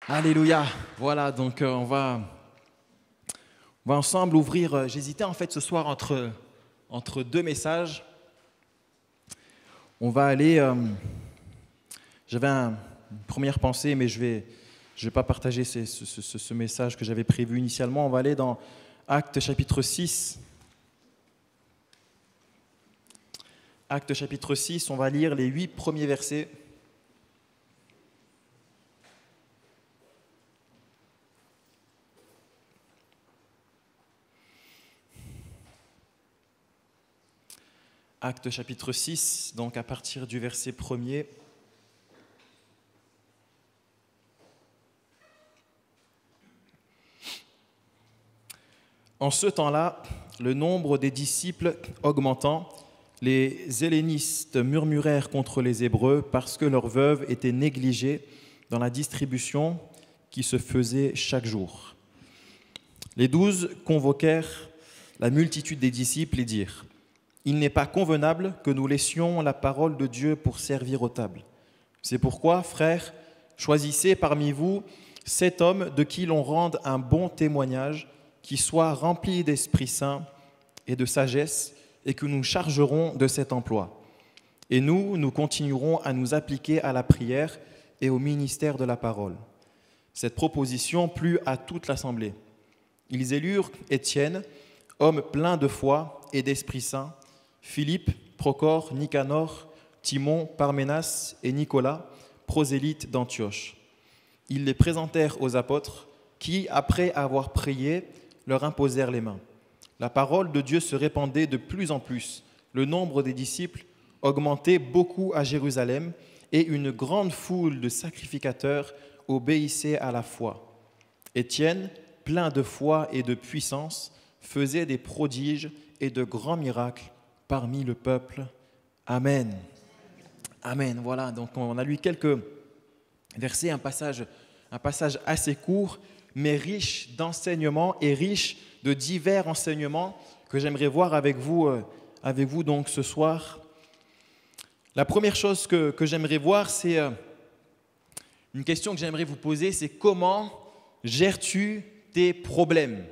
Alléluia. Voilà, donc on va ensemble ouvrir. J'hésitais en fait ce soir entre deux messages. On va aller. J'avais une première pensée, mais je vais pas partager ce message que j'avais prévu initialement. On va aller dans Actes chapitre 6. Actes chapitre 6, on va lire les 8 premiers versets. Actes chapitre 6, donc à partir du verset 1er. En ce temps-là, le nombre des disciples augmentant, les hellénistes murmurèrent contre les Hébreux parce que leurs veuves étaient négligées dans la distribution qui se faisait chaque jour. Les 12 convoquèrent la multitude des disciples et dirent : il n'est pas convenable que nous laissions la parole de Dieu pour servir aux tables. C'est pourquoi, frères, choisissez parmi vous 7 hommes de qui l'on rende un bon témoignage, qui soient remplis d'Esprit Saint et de sagesse, et que nous chargerons de cet emploi. Et nous continuerons à nous appliquer à la prière et au ministère de la parole. Cette proposition plut à toute l'assemblée. Ils élurent Étienne, homme plein de foi et d'Esprit Saint, Philippe, Procor, Nicanor, Timon, Parménas et Nicolas, prosélytes d'Antioche. Ils les présentèrent aux apôtres qui, après avoir prié, leur imposèrent les mains. La parole de Dieu se répandait de plus en plus. Le nombre des disciples augmentait beaucoup à Jérusalem et une grande foule de sacrificateurs obéissait à la foi. Étienne, plein de foi et de puissance, faisait des prodiges et de grands miracles parmi le peuple. Amen. Amen. Voilà, donc on a lu quelques versets, un passage assez court, mais riche d'enseignements et riche de divers enseignements que j'aimerais voir avec vous donc ce soir. La première chose que j'aimerais voir, c'est une question que j'aimerais vous poser, c'est comment gères-tu tes problèmes ?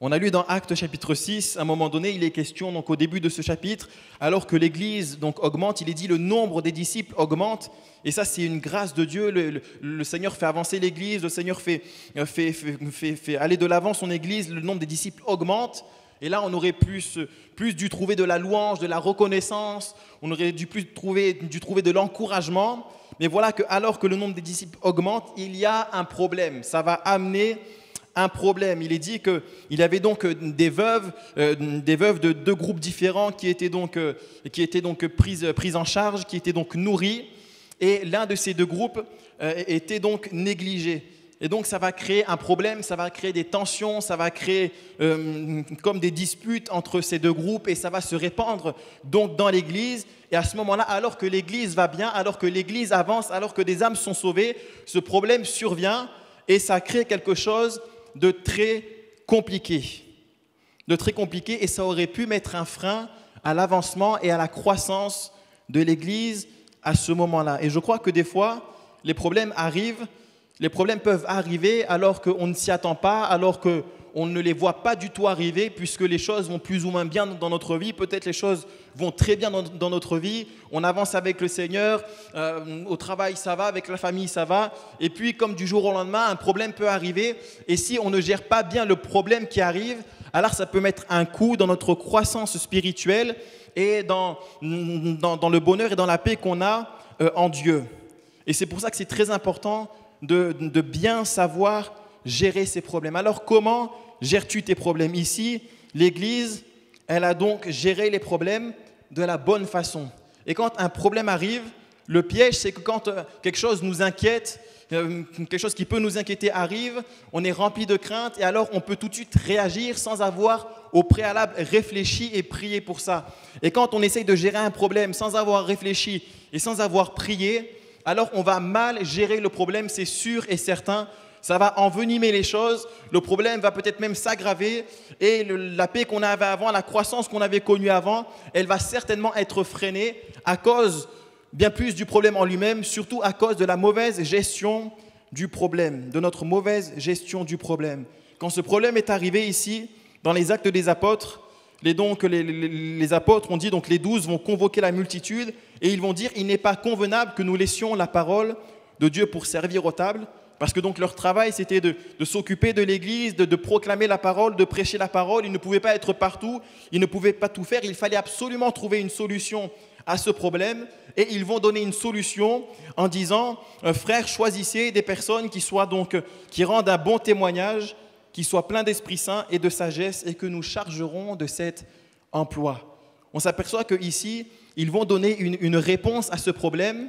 On a lu dans Actes chapitre 6, à un moment donné, il est question, donc au début de ce chapitre, alors que l'Église donc augmente, il est dit le nombre des disciples augmente, et ça c'est une grâce de Dieu, le Seigneur fait avancer l'Église, le Seigneur fait aller de l'avant son Église, le nombre des disciples augmente, et là on aurait plus dû trouver de la louange, de la reconnaissance, on aurait dû trouver de l'encouragement, mais voilà que alors que le nombre des disciples augmente, il y a un problème, ça va amener un problème. Il est dit qu'il y avait donc des veuves de deux groupes différents qui étaient donc prises en charge, qui étaient donc nourries, et l'un de ces deux groupes était donc négligé. Et donc ça va créer un problème, ça va créer des tensions, ça va créer comme des disputes entre ces deux groupes, et ça va se répandre donc dans l'Église. Et à ce moment-là, alors que l'Église va bien, alors que l'Église avance, alors que des âmes sont sauvées, ce problème survient et ça crée quelque chose de très compliqué, et ça aurait pu mettre un frein à l'avancement et à la croissance de l'Église à ce moment-là. Et je crois que des fois, les problèmes peuvent arriver alors qu'on ne s'y attend pas, alors qu'on ne les voit pas du tout arriver, puisque les choses vont plus ou moins bien dans notre vie. Peut-être les choses vont très bien dans notre vie, on avance avec le Seigneur, au travail ça va, avec la famille ça va, et puis comme du jour au lendemain, un problème peut arriver, et si on ne gère pas bien le problème qui arrive, alors ça peut mettre un coup dans notre croissance spirituelle et dans le bonheur et dans la paix qu'on a en Dieu. Et c'est pour ça que c'est très important de bien savoir gérer ces problèmes. Alors comment gères-tu tes problèmes ? Ici, l'Église, elle a donc géré les problèmes de la bonne façon. Et quand un problème arrive, le piège, c'est que quand quelque chose nous inquiète, quelque chose qui peut nous inquiéter arrive, on est rempli de crainte, et alors on peut tout de suite réagir sans avoir au préalable réfléchi et prié pour ça. Et quand on essaye de gérer un problème sans avoir réfléchi et sans avoir prié, alors on va mal gérer le problème, c'est sûr et certain. Ça va envenimer les choses, le problème va peut-être même s'aggraver, et la paix qu'on avait avant, la croissance qu'on avait connue avant, elle va certainement être freinée à cause bien plus du problème en lui-même, surtout à cause de la mauvaise gestion du problème, de notre mauvaise gestion du problème. Quand ce problème est arrivé ici, dans les Actes des Apôtres, les apôtres ont dit, donc les 12 vont convoquer la multitude et ils vont dire, il n'est pas convenable que nous laissions la parole de Dieu pour servir aux tables, parce que donc leur travail c'était de s'occuper de l'église, de proclamer la parole, de prêcher la parole. Ils ne pouvaient pas être partout, ils ne pouvaient pas tout faire, il fallait absolument trouver une solution à ce problème et ils vont donner une solution en disant, frères, choisissez des personnes qui rendent un bon témoignage, qui soient pleins d'Esprit Saint et de sagesse et que nous chargerons de cet emploi. On s'aperçoit qu'ici, ils vont donner une réponse à ce problème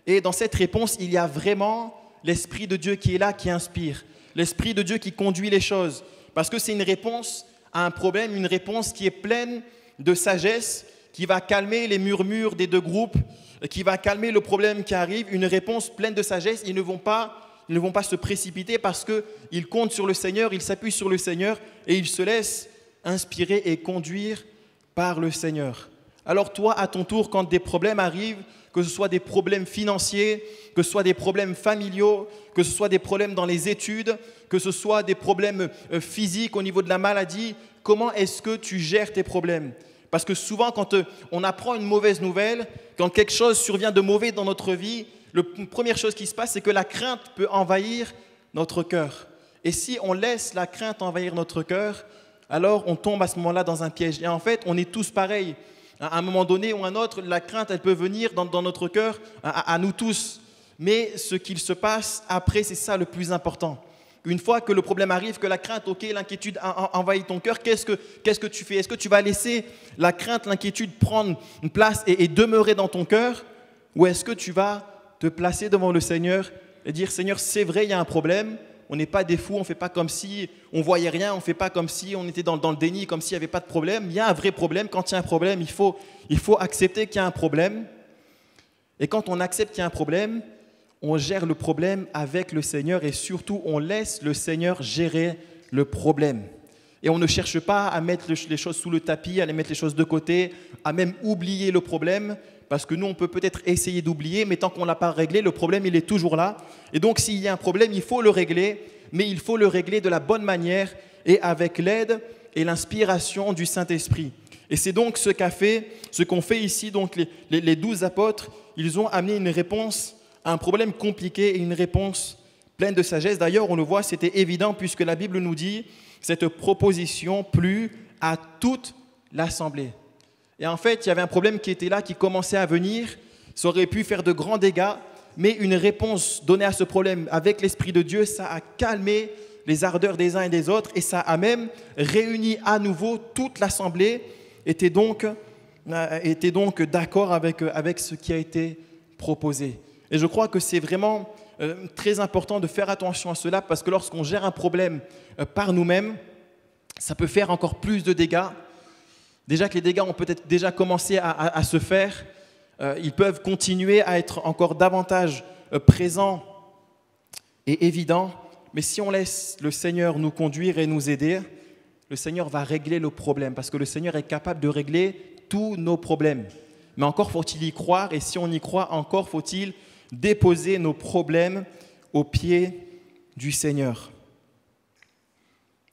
et dans cette réponse, il y a vraiment l'Esprit de Dieu qui est là, qui inspire, l'Esprit de Dieu qui conduit les choses parce que c'est une réponse à un problème, une réponse qui est pleine de sagesse, qui va calmer les murmures des deux groupes, qui va calmer le problème qui arrive, une réponse pleine de sagesse. Ils ne vont pas se précipiter parce qu'ils comptent sur le Seigneur, ils s'appuient sur le Seigneur et ils se laissent inspirer et conduire par le Seigneur. Alors toi, à ton tour, quand des problèmes arrivent, que ce soit des problèmes financiers, que ce soit des problèmes familiaux, que ce soit des problèmes dans les études, que ce soit des problèmes physiques au niveau de la maladie, comment est-ce que tu gères tes problèmes ? Parce que souvent, quand on apprend une mauvaise nouvelle, quand quelque chose survient de mauvais dans notre vie, la première chose qui se passe, c'est que la crainte peut envahir notre cœur. Et si on laisse la crainte envahir notre cœur, alors on tombe à ce moment-là dans un piège. Et en fait, on est tous pareils. À un moment donné ou à un autre, la crainte, elle peut venir dans notre cœur, à nous tous. Mais ce qu'il se passe après, c'est ça le plus important. Une fois que le problème arrive, que la crainte, ok, l'inquiétude envahit ton cœur, qu'est-ce que tu fais ? Est-ce que tu vas laisser la crainte, l'inquiétude prendre une place et demeurer dans ton cœur ? Ou est-ce que tu vas te placer devant le Seigneur et dire, Seigneur, c'est vrai, il y a un problème, on n'est pas des fous, on ne fait pas comme si on ne voyait rien, on ne fait pas comme si on était dans le déni, comme s'il n'y avait pas de problème. Il y a un vrai problème. Quand il y a un problème, il faut accepter qu'il y a un problème. Et quand on accepte qu'il y a un problème, on gère le problème avec le Seigneur et surtout, on laisse le Seigneur gérer le problème. Et on ne cherche pas à mettre les choses sous le tapis, à les mettre les choses de côté, à même oublier le problème, parce que nous, on peut peut-être essayer d'oublier, mais tant qu'on ne l'a pas réglé, le problème, il est toujours là. Et donc, s'il y a un problème, il faut le régler, mais il faut le régler de la bonne manière et avec l'aide et l'inspiration du Saint-Esprit. Et c'est donc ce qu'ont fait ici donc les 12 apôtres. Ils ont amené une réponse à un problème compliqué et une réponse pleine de sagesse. D'ailleurs, on le voit, c'était évident puisque la Bible nous dit cette proposition plut à toute l'assemblée. Et en fait, il y avait un problème qui était là, qui commençait à venir. Ça aurait pu faire de grands dégâts, mais une réponse donnée à ce problème avec l'Esprit de Dieu, ça a calmé les ardeurs des uns et des autres et ça a même réuni à nouveau toute l'assemblée, était donc d'accord avec ce qui a été proposé. Et je crois que c'est vraiment très important de faire attention à cela parce que lorsqu'on gère un problème par nous-mêmes, ça peut faire encore plus de dégâts. Déjà que les dégâts ont peut-être déjà commencé à se faire, ils peuvent continuer à être encore davantage présents et évidents. Mais si on laisse le Seigneur nous conduire et nous aider, le Seigneur va régler le problème parce que le Seigneur est capable de régler tous nos problèmes. Mais encore faut-il y croire et si on y croit, encore faut-il déposer nos problèmes aux pieds du Seigneur.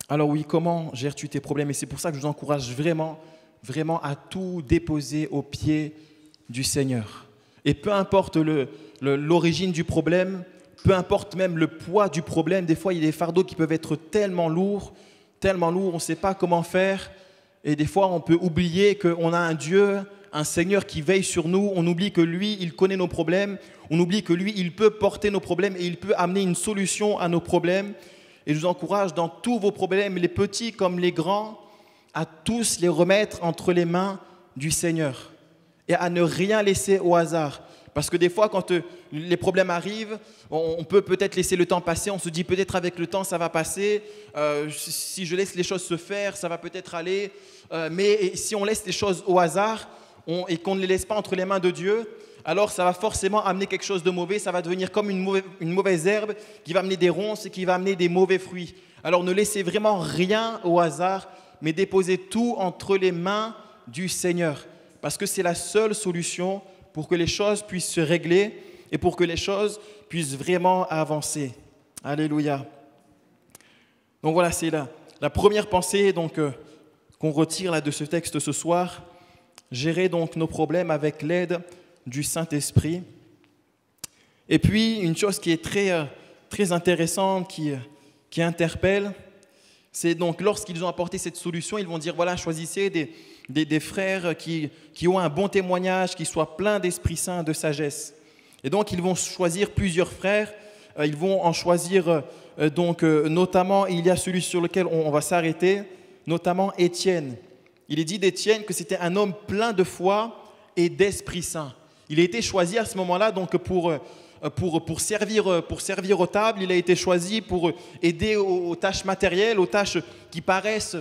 Alors oui, comment gères-tu tes problèmes ? Et c'est pour ça que je vous encourage vraiment à tout déposer aux pieds du Seigneur. Et peu importe l'origine du problème, peu importe même le poids du problème, des fois il y a des fardeaux qui peuvent être tellement lourds, on ne sait pas comment faire, et des fois on peut oublier qu'on a un Dieu, un Seigneur qui veille sur nous, on oublie que lui, il connaît nos problèmes, on oublie que lui, il peut porter nos problèmes et il peut amener une solution à nos problèmes. Et je vous encourage dans tous vos problèmes, les petits comme les grands, à tous les remettre entre les mains du Seigneur et à ne rien laisser au hasard. Parce que des fois, quand les problèmes arrivent, on peut peut-être laisser le temps passer, on se dit peut-être avec le temps ça va passer, si je laisse les choses se faire, ça va peut-être aller, mais si on laisse les choses au hasard et qu'on ne les laisse pas entre les mains de Dieu, alors ça va forcément amener quelque chose de mauvais, ça va devenir comme une mauvaise herbe qui va amener des ronces et qui va amener des mauvais fruits. Alors ne laissez vraiment rien au hasard, mais déposez tout entre les mains du Seigneur, parce que c'est la seule solution pour que les choses puissent se régler et pour que les choses puissent vraiment avancer. Alléluia. Donc voilà, c'est la première pensée qu'on retire là, de ce texte ce soir. Gérer donc nos problèmes avec l'aide du Saint-Esprit. Et puis, une chose qui est très intéressante, qui interpelle, c'est donc lorsqu'ils ont apporté cette solution, ils vont dire, voilà, choisissez des frères qui ont un bon témoignage, qui soient pleins d'Esprit Saint, de sagesse. Et donc, ils vont choisir plusieurs frères. Ils vont en choisir, notamment, il y a celui sur lequel on va s'arrêter, notamment Étienne. Il est dit d'Étienne que c'était un homme plein de foi et d'Esprit Saint. Il a été choisi à ce moment-là donc pour servir aux tables. Il a été choisi pour aider aux tâches matérielles, aux tâches qui paraissent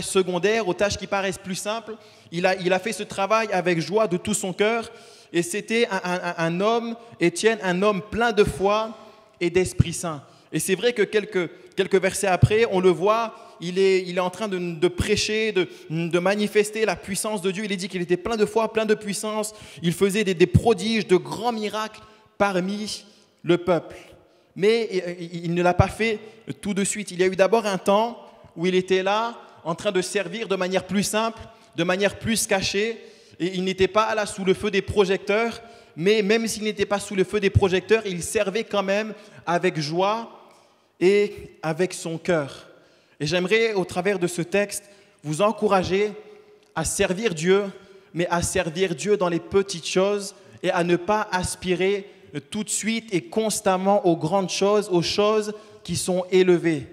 secondaires, aux tâches qui paraissent plus simples. Il a fait ce travail avec joie de tout son cœur. Et c'était un homme, Étienne, un homme plein de foi et d'Esprit Saint. Et c'est vrai que quelques versets après, on le voit, il est en train de prêcher, de manifester la puissance de Dieu. Il est dit qu'il était plein de foi, plein de puissance. Il faisait des prodiges, de grands miracles parmi le peuple. Mais il ne l'a pas fait tout de suite. Il y a eu d'abord un temps où il était là, en train de servir de manière plus simple, de manière plus cachée. Et il n'était pas là sous le feu des projecteurs. Mais même s'il n'était pas sous le feu des projecteurs, il servait quand même avec joie et avec son cœur. Et j'aimerais, au travers de ce texte, vous encourager à servir Dieu, mais à servir Dieu dans les petites choses et à ne pas aspirer tout de suite et constamment aux grandes choses, aux choses qui sont élevées.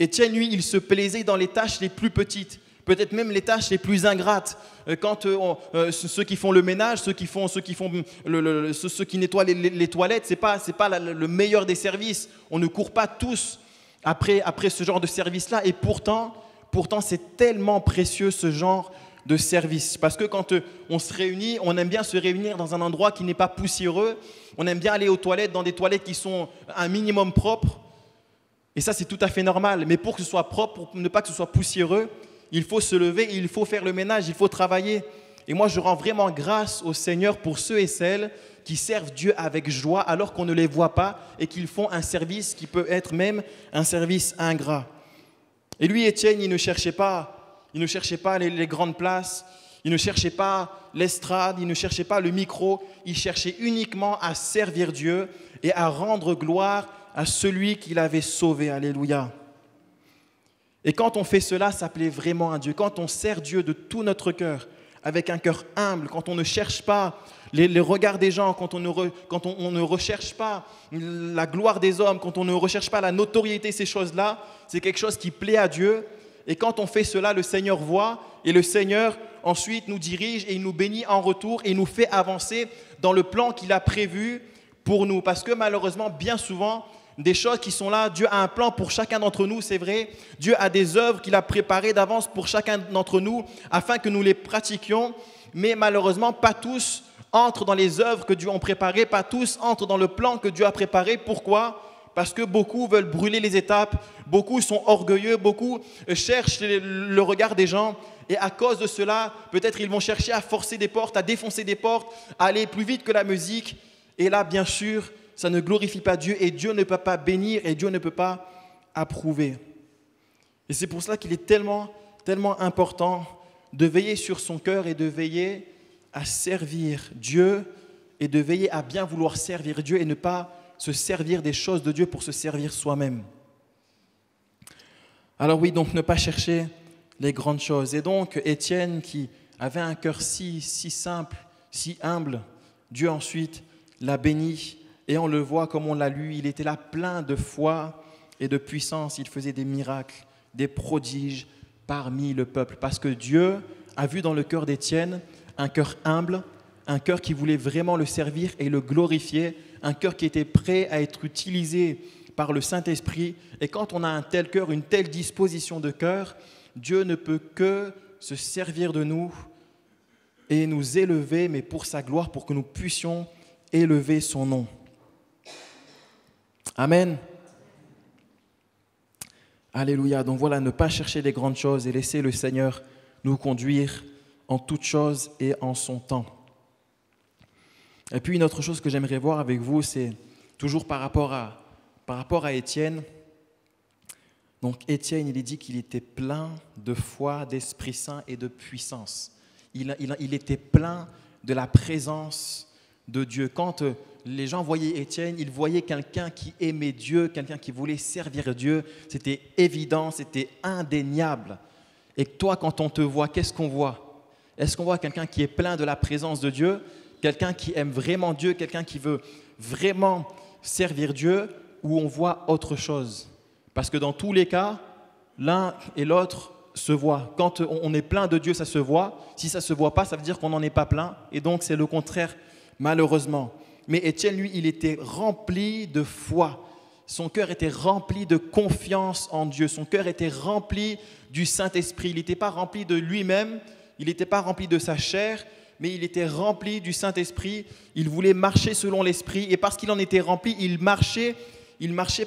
Étienne, lui, il se plaisait dans les tâches les plus petites, peut-être même les tâches les plus ingrates. Quand ceux qui font le ménage, ceux qui nettoient les toilettes, c'est pas le meilleur des services. On ne court pas tous après ce genre de service-là. Et pourtant, c'est tellement précieux ce genre de service. Parce que quand on se réunit, on aime bien se réunir dans un endroit qui n'est pas poussiéreux. On aime bien aller aux toilettes, dans des toilettes qui sont un minimum propres. Et ça, c'est tout à fait normal. Mais pour que ce soit propre, pour ne pas que ce soit poussiéreux, il faut se lever, il faut faire le ménage, il faut travailler. Et moi, je rends vraiment grâce au Seigneur pour ceux et celles qui servent Dieu avec joie alors qu'on ne les voit pas et qu'ils font un service qui peut être même un service ingrat. Et lui, Étienne, il ne cherchait pas les grandes places, il ne cherchait pas l'estrade, il ne cherchait pas le micro, il cherchait uniquement à servir Dieu et à rendre gloire à celui qui l'avait sauvé. Alléluia. Et quand on fait cela, ça plaît vraiment à Dieu. Quand on sert Dieu de tout notre cœur, avec un cœur humble, quand on ne cherche pas les regards des gens, quand on ne recherche pas la gloire des hommes, quand on ne recherche pas la notoriété, ces choses-là, c'est quelque chose qui plaît à Dieu. Et quand on fait cela, le Seigneur voit et le Seigneur ensuite nous dirige et il nous bénit en retour et il nous fait avancer dans le plan qu'il a prévu pour nous. Parce que malheureusement, bien souvent, des choses qui sont là, Dieu a un plan pour chacun d'entre nous, c'est vrai. Dieu a des œuvres qu'il a préparées d'avance pour chacun d'entre nous afin que nous les pratiquions. Mais malheureusement, pas tous entrent dans les œuvres que Dieu a préparées, pas tous entrent dans le plan que Dieu a préparé. Pourquoi ? Parce que beaucoup veulent brûler les étapes, beaucoup sont orgueilleux, beaucoup cherchent le regard des gens. Et à cause de cela, peut-être ils vont chercher à forcer des portes, à défoncer des portes, à aller plus vite que la musique. Et là, bien sûr, ça ne glorifie pas Dieu et Dieu ne peut pas bénir et Dieu ne peut pas approuver. Et c'est pour cela qu'il est tellement, tellement important de veiller sur son cœur et de veiller à servir Dieu et de veiller à bien vouloir servir Dieu et ne pas se servir des choses de Dieu pour se servir soi-même. Alors oui, donc ne pas chercher les grandes choses. Et donc Étienne qui avait un cœur si simple, si humble, Dieu ensuite l'a béni. Et on le voit comme on l'a lu, il était là plein de foi et de puissance. Il faisait des miracles, des prodiges parmi le peuple. Parce que Dieu a vu dans le cœur d'Étienne un cœur humble, un cœur qui voulait vraiment le servir et le glorifier, un cœur qui était prêt à être utilisé par le Saint-Esprit. Et quand on a un tel cœur, une telle disposition de cœur, Dieu ne peut que se servir de nous et nous élever, mais pour sa gloire, pour que nous puissions élever son nom. Amen. Alléluia. Donc voilà, ne pas chercher les grandes choses et laisser le Seigneur nous conduire en toutes choses et en son temps. Et puis une autre chose que j'aimerais voir avec vous, c'est toujours par rapport par rapport à Étienne. Donc Étienne, il est dit qu'il était plein de foi, d'Esprit Saint et de puissance. Il était plein de la présence de Dieu. Quand les gens voyaient Étienne, ils voyaient quelqu'un qui aimait Dieu, quelqu'un qui voulait servir Dieu. C'était évident, c'était indéniable. Et toi, quand on te voit, qu'est-ce qu'on voit? Est-ce qu'on voit quelqu'un qui est plein de la présence de Dieu, quelqu'un qui aime vraiment Dieu, quelqu'un qui veut vraiment servir Dieu, ou on voit autre chose? Parce que dans tous les cas, l'un et l'autre se voient. Quand on est plein de Dieu, ça se voit. Si ça ne se voit pas, ça veut dire qu'on n'en est pas plein. Et donc, c'est le contraire, malheureusement. Mais Étienne, lui, il était rempli de foi. Son cœur était rempli de confiance en Dieu. Son cœur était rempli du Saint-Esprit. Il n'était pas rempli de lui-même, il n'était pas rempli de sa chair, mais il était rempli du Saint-Esprit. Il voulait marcher selon l'Esprit. Et parce qu'il en était rempli, il marchait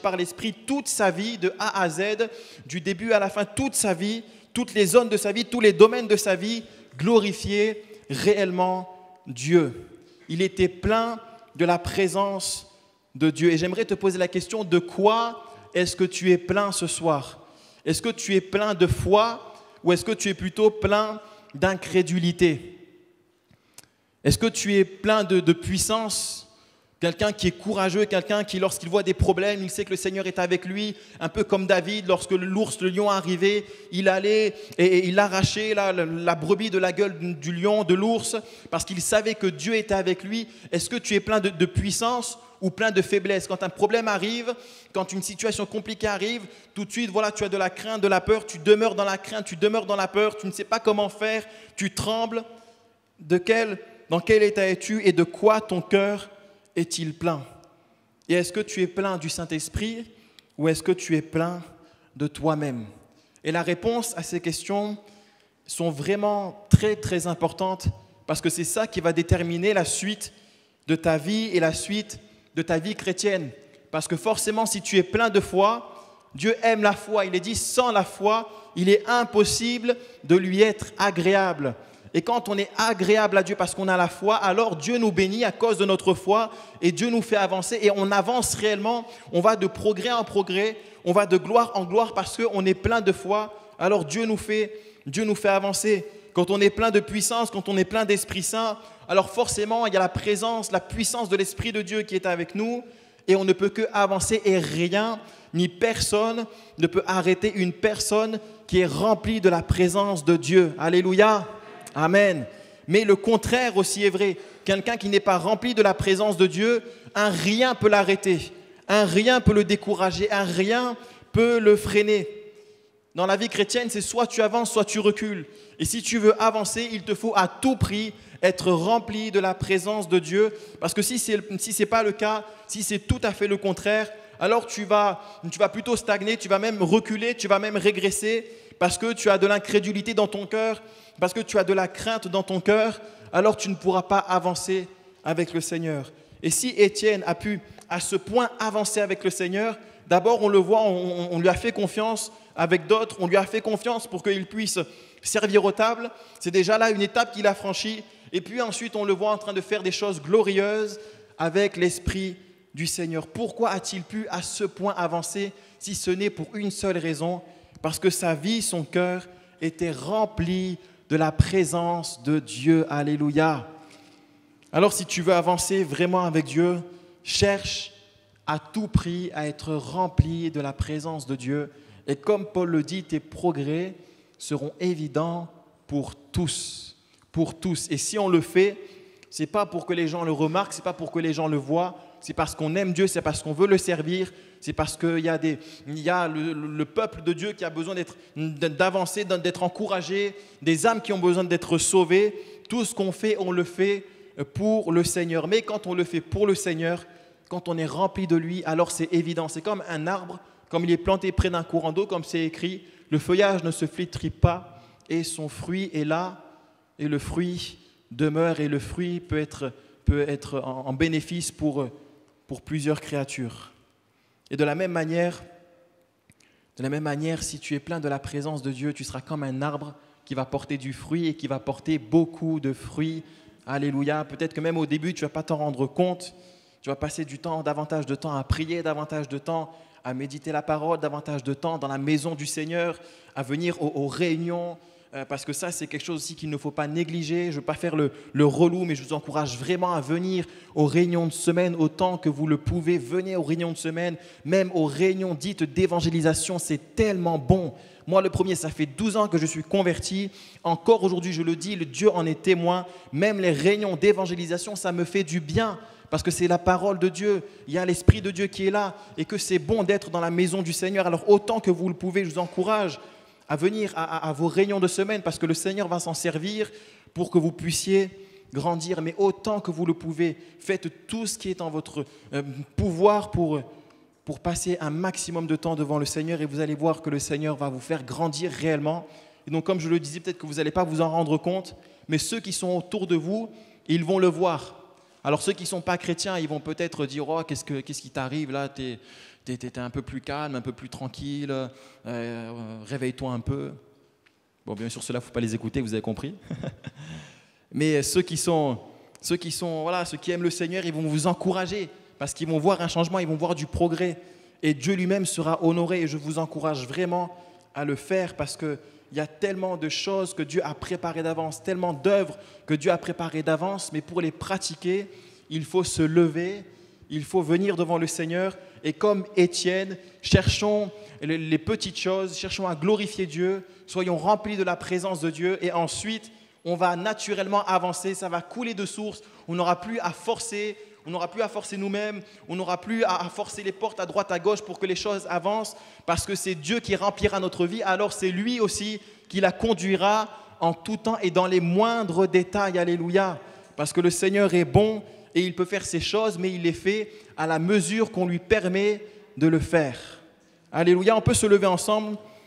par l'Esprit toute sa vie, de A à Z, du début à la fin, toute sa vie, toutes les zones de sa vie, tous les domaines de sa vie, glorifier réellement Dieu. Il était plein de la présence de Dieu. Et j'aimerais te poser la question, de quoi est-ce que tu es plein ce soir? Est-ce que tu es plein de foi ou est-ce que tu es plutôt plein d'incrédulité? Est-ce que tu es plein de puissance? Quelqu'un qui est courageux, quelqu'un qui, lorsqu'il voit des problèmes, il sait que le Seigneur est avec lui, un peu comme David, lorsque l'ours, le lion arrivait, il allait et il arrachait la brebis de la gueule du lion, de l'ours, parce qu'il savait que Dieu était avec lui. Est-ce que tu es plein de puissance ou plein de faiblesse? Quand un problème arrive, quand une situation compliquée arrive, tout de suite, voilà, tu as de la crainte, de la peur, tu demeures dans la crainte, tu demeures dans la peur, tu ne sais pas comment faire, tu trembles. Dans quel état es-tu et de quoi ton cœur est-il plein? Et est-ce que tu es plein du Saint-Esprit ou est-ce que tu es plein de toi-même? Et la réponse à ces questions sont vraiment très, très importantes parce que c'est ça qui va déterminer la suite de ta vie et la suite de ta vie chrétienne. Parce que forcément, si tu es plein de foi, Dieu aime la foi. Il est dit, sans la foi, il est impossible de lui être agréable. Et quand on est agréable à Dieu parce qu'on a la foi, alors Dieu nous bénit à cause de notre foi et Dieu nous fait avancer et on avance réellement, on va de progrès en progrès, on va de gloire en gloire parce qu'on est plein de foi, alors Dieu nous fait avancer. Quand on est plein de puissance, quand on est plein d'Esprit Saint, alors forcément il y a la présence, la puissance de l'Esprit de Dieu qui est avec nous et on ne peut que avancer et rien ni personne ne peut arrêter une personne qui est remplie de la présence de Dieu. Alléluia. Amen. Mais le contraire aussi est vrai. Quelqu'un qui n'est pas rempli de la présence de Dieu, un rien peut l'arrêter, un rien peut le décourager, un rien peut le freiner. Dans la vie chrétienne, c'est soit tu avances, soit tu recules. Et si tu veux avancer, il te faut à tout prix être rempli de la présence de Dieu. Parce que si ce n'est pas le cas, si c'est tout à fait le contraire, alors tu vas plutôt stagner, tu vas même reculer, tu vas même régresser parce que tu as de l'incrédulité dans ton cœur, parce que tu as de la crainte dans ton cœur, alors tu ne pourras pas avancer avec le Seigneur. Et si Étienne a pu à ce point avancer avec le Seigneur, d'abord on le voit, on lui a fait confiance avec d'autres, on lui a fait confiance pour qu'il puisse servir aux tables. C'est déjà là une étape qu'il a franchie. Et puis ensuite on le voit en train de faire des choses glorieuses avec l'Esprit du Seigneur. Pourquoi a-t-il pu à ce point avancer si ce n'est pour une seule raison? Parce que sa vie, son cœur était rempli de la présence de Dieu. Alléluia. Alors si tu veux avancer vraiment avec Dieu, cherche à tout prix à être rempli de la présence de Dieu. Et comme Paul le dit, tes progrès seront évidents pour tous. Pour tous. Et si on le fait, ce n'est pas pour que les gens le remarquent, ce n'est pas pour que les gens le voient, c'est parce qu'on aime Dieu, c'est parce qu'on veut le servir, c'est parce qu'il y a le peuple de Dieu qui a besoin d'avancer, d'être encouragé, des âmes qui ont besoin d'être sauvées. Tout ce qu'on fait, on le fait pour le Seigneur. Mais quand on le fait pour le Seigneur, quand on est rempli de lui, alors c'est évident. C'est comme un arbre, comme il est planté près d'un courant d'eau, comme c'est écrit, le feuillage ne se flétrit pas et son fruit est là et le fruit demeure et le fruit peut être en bénéfice pour plusieurs créatures. Et de la même manière, si tu es plein de la présence de Dieu, tu seras comme un arbre qui va porter du fruit et qui va porter beaucoup de fruits. Alléluia. Peut-être que même au début, tu ne vas pas t'en rendre compte, Tu vas passer davantage de temps à prier, davantage de temps à méditer la parole, davantage de temps dans la maison du Seigneur, à venir aux réunions, parce que ça, c'est quelque chose aussi qu'il ne faut pas négliger. Je ne veux pas faire le relou, mais je vous encourage vraiment à venir aux réunions de semaine autant que vous le pouvez. Venez aux réunions de semaine, même aux réunions dites d'évangélisation, c'est tellement bon. Moi, le premier, ça fait 12 ans que je suis converti. Encore aujourd'hui, je le dis, le Dieu en est témoin. Même les réunions d'évangélisation, ça me fait du bien. Parce que c'est la parole de Dieu, il y a l'Esprit de Dieu qui est là et que c'est bon d'être dans la maison du Seigneur. Alors autant que vous le pouvez, je vous encourage à venir à vos réunions de semaine parce que le Seigneur va s'en servir pour que vous puissiez grandir. Mais autant que vous le pouvez, faites tout ce qui est en votre pouvoir pour passer un maximum de temps devant le Seigneur et vous allez voir que le Seigneur va vous faire grandir réellement. Et donc comme je le disais, peut-être que vous n'allez pas vous en rendre compte, mais ceux qui sont autour de vous, ils vont le voir. Alors ceux qui ne sont pas chrétiens, ils vont peut-être dire « Oh, qu'est-ce qui t'arrive là, t'es un peu plus calme, un peu plus tranquille, réveille-toi un peu. » Bon, bien sûr, ceux-là, il ne faut pas les écouter, vous avez compris. Mais ceux qui aiment le Seigneur, ils vont vous encourager parce qu'ils vont voir un changement, ils vont voir du progrès. Et Dieu lui-même sera honoré et je vous encourage vraiment à le faire parce que il y a tellement de choses que Dieu a préparées d'avance, tellement d'œuvres que Dieu a préparées d'avance, mais pour les pratiquer, il faut se lever, il faut venir devant le Seigneur. Et comme Étienne, cherchons les petites choses, cherchons à glorifier Dieu, soyons remplis de la présence de Dieu et ensuite, on va naturellement avancer, ça va couler de source, on n'aura plus à forcer. On n'aura plus à forcer nous-mêmes, on n'aura plus à forcer les portes à droite, à gauche pour que les choses avancent, parce que c'est Dieu qui remplira notre vie, alors c'est lui aussi qui la conduira en tout temps et dans les moindres détails, alléluia, parce que le Seigneur est bon et il peut faire ces choses, mais il les fait à la mesure qu'on lui permet de le faire. Alléluia, on peut se lever ensemble.